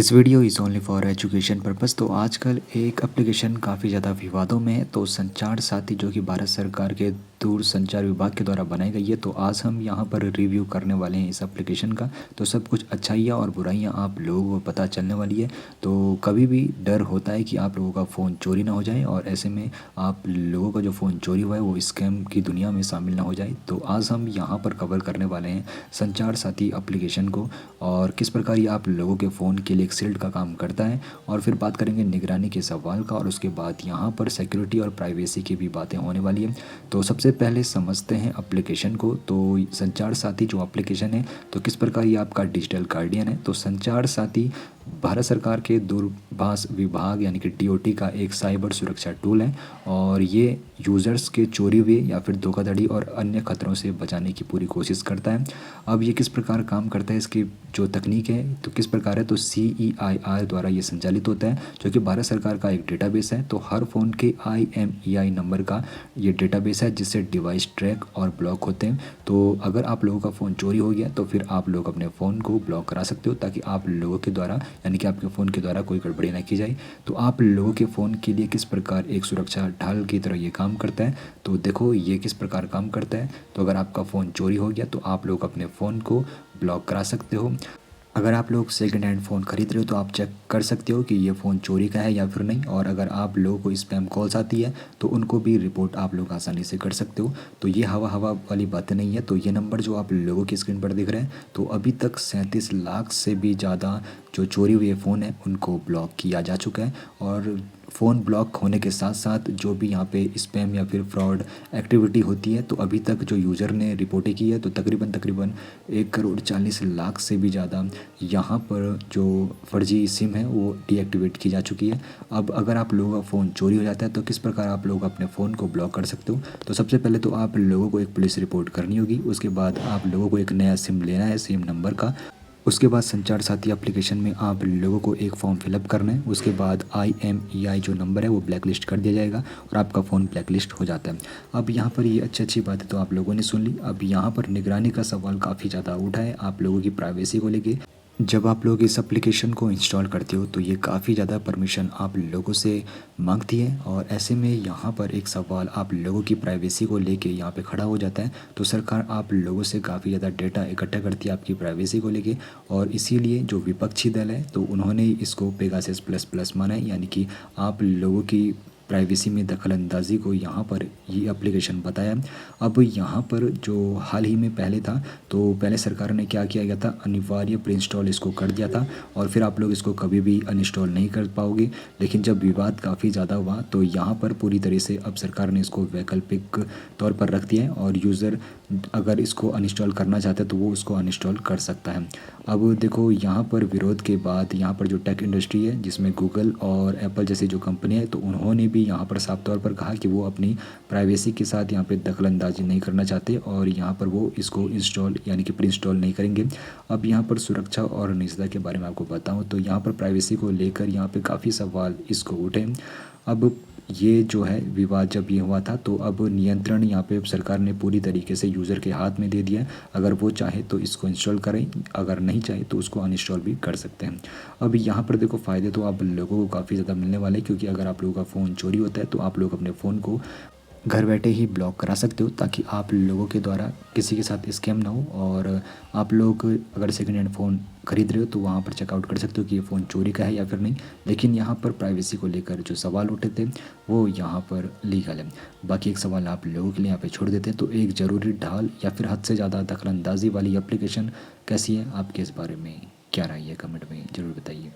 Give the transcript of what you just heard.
This video is only for education purpose. तो आजकल एक एप्लीकेशन काफ़ी ज़्यादा विवादों में है, तो संचार साथी जो कि भारत सरकार के दूर संचार विभाग के द्वारा बनाई गई है। तो आज हम यहाँ पर रिव्यू करने वाले हैं इस एप्लीकेशन का। तो सब कुछ अच्छाइयाँ और बुराइयाँ आप लोगों को पता चलने वाली है। तो कभी भी डर होता है कि आप लोगों का फ़ोन चोरी ना हो जाए, और ऐसे में आप लोगों का जो फ़ोन चोरी हुआ है वो स्कैम की दुनिया में शामिल ना हो जाए। तो आज हम यहाँ पर कवर करने वाले हैं संचार साथी एप्लीकेशन को, और किस प्रकार ये आप लोगों के फ़ोन के लिए एक शील्ड का काम करता है। और फिर बात करेंगे निगरानी के सवाल का, और उसके बाद यहाँ पर सिक्योरिटी और प्राइवेसी की भी बातें होने वाली है। तो सबसे पहले समझते हैं एप्लीकेशन को। तो संचार साथी जो एप्लीकेशन है, तो किस प्रकार ये आपका डिजिटल गार्डियन है। तो संचार साथी भारत सरकार के दूरभाष विभाग यानी कि DOT का एक साइबर सुरक्षा टूल है, और ये यूज़र्स के चोरी हुए या फिर धोखाधड़ी और अन्य खतरों से बचाने की पूरी कोशिश करता है। अब ये किस प्रकार काम करता है, इसकी जो तकनीक है तो किस प्रकार है, तो CEIR द्वारा ये संचालित होता है, जो कि भारत सरकार का एक डेटाबेस है। तो हर फ़ोन के IMEI नंबर का ये डेटाबेस है, जिससे डिवाइस ट्रैक और ब्लॉक होते हैं। तो अगर आप लोगों का फ़ोन चोरी हो गया तो फिर आप लोग अपने फ़ोन को ब्लॉक करा सकते हो, ताकि आप लोगों के द्वारा यानी कि आपके फ़ोन के द्वारा कोई गड़बड़ी ना की जाए। तो आप लोगों के फ़ोन के लिए किस प्रकार एक सुरक्षा ढाल की तरह ये काम करता है, तो देखो ये किस प्रकार काम करता है। तो अगर आपका फ़ोन चोरी हो गया तो आप लोग अपने फ़ोन को ब्लॉक करा सकते हो। अगर आप लोग सेकंड हैंड फ़ोन खरीद रहे हो तो आप चेक कर सकते हो कि ये फ़ोन चोरी का है या फिर नहीं। और अगर आप लोगों को स्पैम कॉल्स आती है तो उनको भी रिपोर्ट आप लोग आसानी से कर सकते हो। तो ये हवा हवा वाली बातें नहीं है। तो ये नंबर जो आप लोगों की स्क्रीन पर दिख रहे हैं, तो अभी तक 37 लाख से भी ज़्यादा जो चोरी हुए फ़ोन है उनको ब्लॉक किया जा चुका है। और फ़ोन ब्लॉक होने के साथ साथ जो भी यहाँ पे स्पैम या फिर फ्रॉड एक्टिविटी होती है, तो अभी तक जो यूज़र ने रिपोर्टें की है, तो तकरीबन 1,40,00,000 से भी ज़्यादा यहाँ पर जो फर्जी सिम है वो डीएक्टिवेट की जा चुकी है। अब अगर आप लोगों का फ़ोन चोरी हो जाता है तो किस प्रकार आप लोग अपने फ़ोन को ब्लॉक कर सकते हो। तो सबसे पहले तो आप लोगों को एक पुलिस रिपोर्ट करनी होगी। उसके बाद आप लोगों को एक नया सिम लेना है, सिम नंबर का। उसके बाद संचार साथी एप्लीकेशन में आप लोगों को एक फॉर्म फिलअप करना है। उसके बाद IMEI जो नंबर है वो ब्लैक लिस्ट कर दिया जाएगा, और आपका फ़ोन ब्लैक लिस्ट हो जाता है। अब यहाँ पर ये अच्छी बात है तो आप लोगों ने सुन ली। अब यहाँ पर निगरानी का सवाल काफ़ी ज़्यादा उठा है आप लोगों की प्राइवेसी को लेके। जब आप लोग इस एप्लीकेशन को इंस्टॉल करते हो तो ये काफ़ी ज़्यादा परमिशन आप लोगों से मांगती है, और ऐसे में यहाँ पर एक सवाल आप लोगों की प्राइवेसी को लेके यहाँ पे खड़ा हो जाता है। तो सरकार आप लोगों से काफ़ी ज़्यादा डेटा इकट्ठा करती है आपकी प्राइवेसी को लेके, और इसीलिए जो विपक्षी दल है तो उन्होंने इसको पेगासस प्लस प्लस माना है, यानी कि आप लोगों की प्राइवेसी में दखल अंदाजी को यहाँ पर ये एप्लीकेशन बताया। अब यहाँ पर जो हाल ही में पहले था, तो पहले सरकार ने क्या किया गया था, अनिवार्य प्री इंस्टॉल इसको कर दिया था, और फिर आप लोग इसको कभी भी अनइंस्टॉल नहीं कर पाओगे। लेकिन जब विवाद काफ़ी ज़्यादा हुआ तो यहाँ पर पूरी तरह से अब सरकार ने इसको वैकल्पिक तौर पर रख दिया है, और यूज़र अगर इसको अनइंस्टॉल करना चाहता है तो वो उसको अनइंस्टॉल कर सकता है। अब देखो यहाँ पर विरोध के बाद यहाँ पर जो टेक इंडस्ट्री है, जिसमें गूगल और एप्पल जैसी जो कंपनी है, तो उन्होंने भी यहाँ पर साफ तौर पर कहा कि वो अपनी प्राइवेसी के साथ यहाँ पे दखल अंदाजी नहीं करना चाहते, और यहाँ पर वो इसको इंस्टॉल यानी कि प्री इंस्टॉल नहीं करेंगे। अब यहाँ पर सुरक्षा और निजता के बारे में आपको बताऊँ तो यहाँ पर प्राइवेसी को लेकर यहाँ पे काफ़ी सवाल इसको उठे। अब ये जो है विवाद जब ये हुआ था, तो अब नियंत्रण यहाँ पे सरकार ने पूरी तरीके से यूज़र के हाथ में दे दिया है। अगर वो चाहे तो इसको इंस्टॉल करें, अगर नहीं चाहे तो उसको अनइंस्टॉल भी कर सकते हैं। अब यहाँ पर देखो फ़ायदे तो आप लोगों को काफ़ी ज़्यादा मिलने वाले हैं, क्योंकि अगर आप लोगों का फ़ोन चोरी होता है तो आप लोग अपने फ़ोन को घर बैठे ही ब्लॉक करा सकते हो, ताकि आप लोगों के द्वारा किसी के साथ स्कैम ना हो। और आप लोग अगर सेकंड हैंड फ़ोन खरीद रहे हो तो वहाँ पर चेकआउट कर सकते हो कि ये फ़ोन चोरी का है या फिर नहीं। लेकिन यहाँ पर प्राइवेसी को लेकर जो सवाल उठे थे वो यहाँ पर लीगल है। बाकी एक सवाल आप लोगों के लिए यहाँ पे छोड़ देते हैं, तो एक ज़रूरी ढाल या फिर हद से ज़्यादा दखलंदाजी वाली एप्लीकेशन कैसी है, आपके इस बारे में क्या राय है, कमेंट में ज़रूर बताइए।